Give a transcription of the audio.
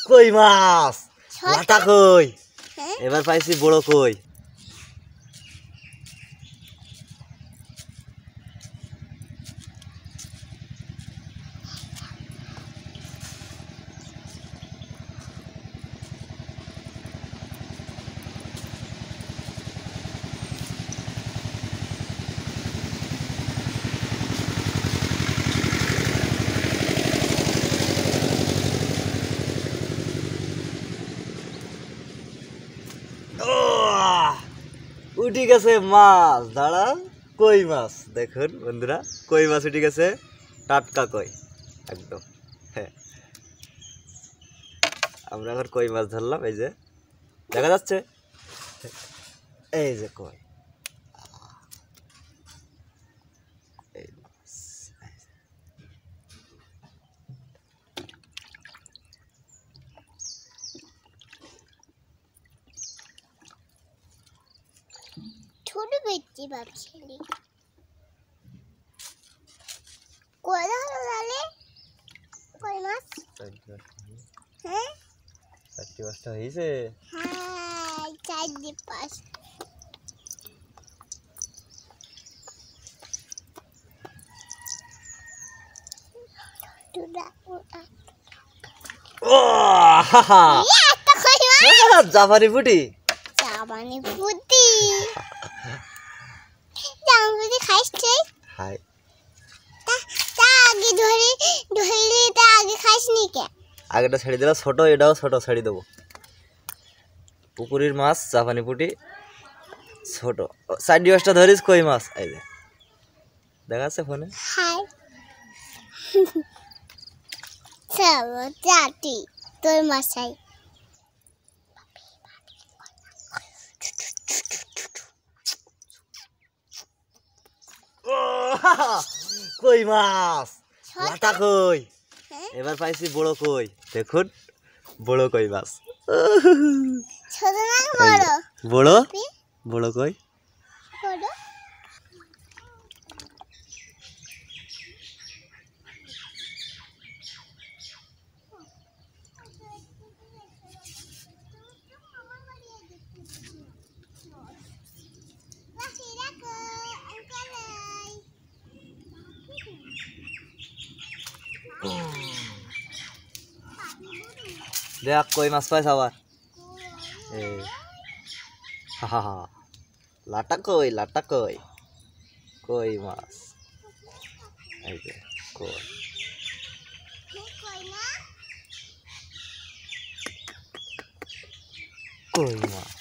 কই মাছ লাটা কই এবার পাইছি বড় কই উঠে গেছে মাছ দাঁড়া কই মাছ দেখুন বন্ধুরা কই মাছ উঠে গেছে টাটকা কই একদম হ্যাঁ আমরা এখন কই মাছ ধরলাম এই যে দেখা যাচ্ছে এই যে কই এই মাছ ছোট বেটি ভাবছিলি কই ধরো তাহলে কই মাছ হ্যাঁ 4-5টা হয়েছে হ্যাঁ 4-5 ও জাপানি ফুটি জাপানি ফুটি জাপানি খাইছে হাই তা আগে ধরে তা আগে খাইছনি কে আগেটা ছেড়ে দিলাম ছোট এটাও ছোট ছেড়ে দেবো পুকুরের মাছ জাপানি পুটি ছোট 4-5টা ধরিস কই মাছ এই যে দেখা যাচ্ছে ফোনে হাই চলো চাটি তোর মাছাই কই মাছ লাটা কই এবার পাইছি বড় কই দেখুন বড় কই মাছ ছোট না বড় বড় বড় কই বড় দেখ কই মাছ পাইছ আবার এই হা লাটা কই কই মাছ এই যে কই কই মাছ